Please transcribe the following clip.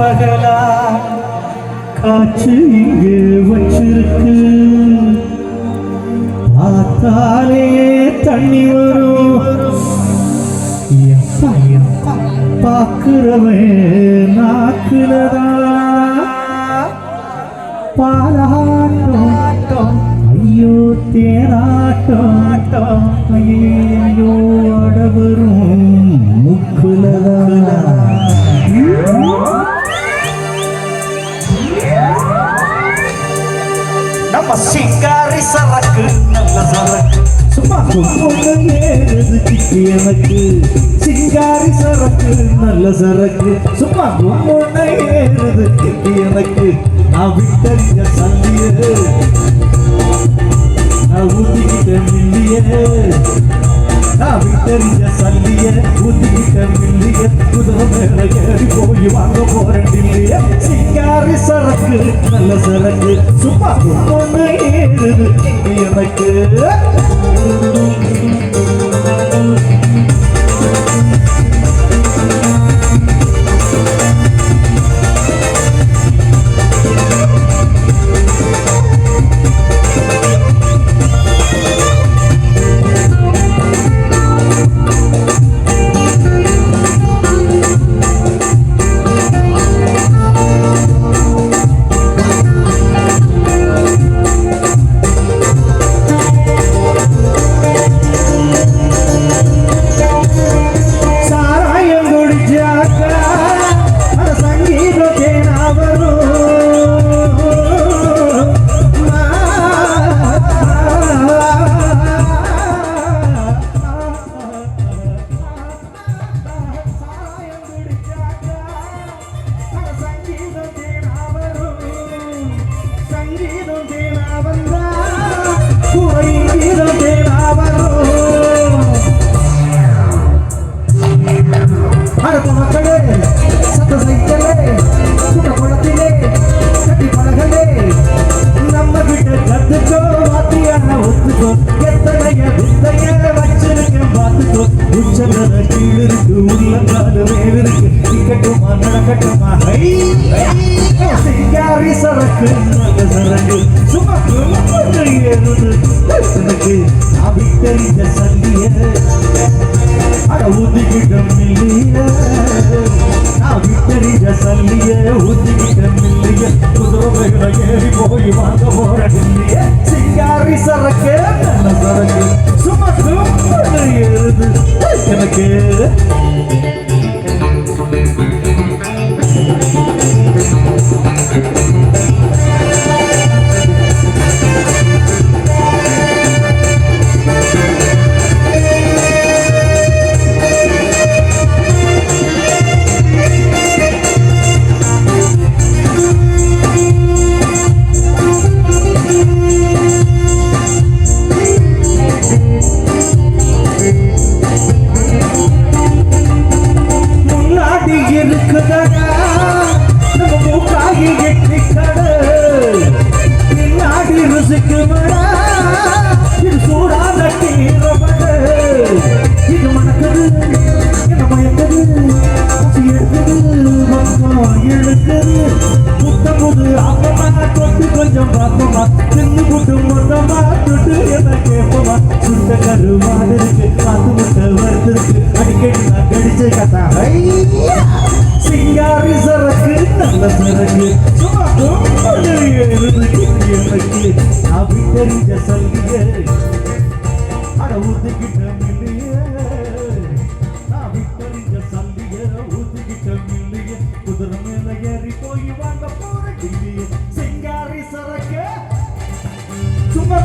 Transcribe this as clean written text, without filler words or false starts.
பகலா காற்று இங்கு வச்சிருக்கு பார்த்தாலே தண்ணி வரும் பார்க்கிறவன் நாக்குலதா பாலாட்டம் ஐயோ தேனாட்டம் ஐயோ அடவரும் முக்குலதா நம்ம சிங்காரி சரக்கு நல்ல சரக்கு சும்மா ஏறுது கிட்டி எனக்கு சிங்காரி சரக்கு நல்ல சரக்கு சும்மா ஏறுது கிட்டி எனக்கு நான் விட்டறிஞ்ச சல்லிய நான் ஊத்திக்கிட்ட மில்லிய நான் விட்டறிஞ்ச சல்லிய ஊத்திக்கிட்ட மில்லிய குதிரை மேல ஏறி போய் வாங்க போறேன் இல்லைய சிங்காரி சரக்கு நல்ல சரக்கு சும்மா ஏறுது கிட்டி எனக்கு சிங்காரி சரக்கு நல்ல சரக்கு சும்மா ஏறுது எனக்கு நான் விட்டறிஞ்ச சல்லிய அட ஊத்திக்கிட்ட மில்லிய நான் விட்டறிஞ்ச சல்லிய ஊத்திக்கிட்ட மில்லிய குதிரை மேல ஏறி போய் வாங்க போற இல்லைய சிங்காரி சரக்கு நல்ல சரக்கு சும்மா ஏறுது எனக்கு கொஞ்சம் பார்ப்போமா தின்னு புட்டு மொத்தமா தொட்டு என்ன கேட்போமா சுட்ட கருவாடு இருக்கு காத்து முட்டை வருது அடிக்கடி நான் கடிச்ச கதா சிங்காரி சரக்கு நல்ல சரக்கு எனக்கு நான் விட்டறிஞ்ச சல்லிய அட ஊத்துக்கிட்ட மில்லிய நான் விட்டறிஞ்ச சல்லிய ஊத்துக்கிட்ட மில்லிய குதிரை மேல ஏறி போய் வாங்க போற கிள்ளிய சிங்காரி சரக்கு சும்மா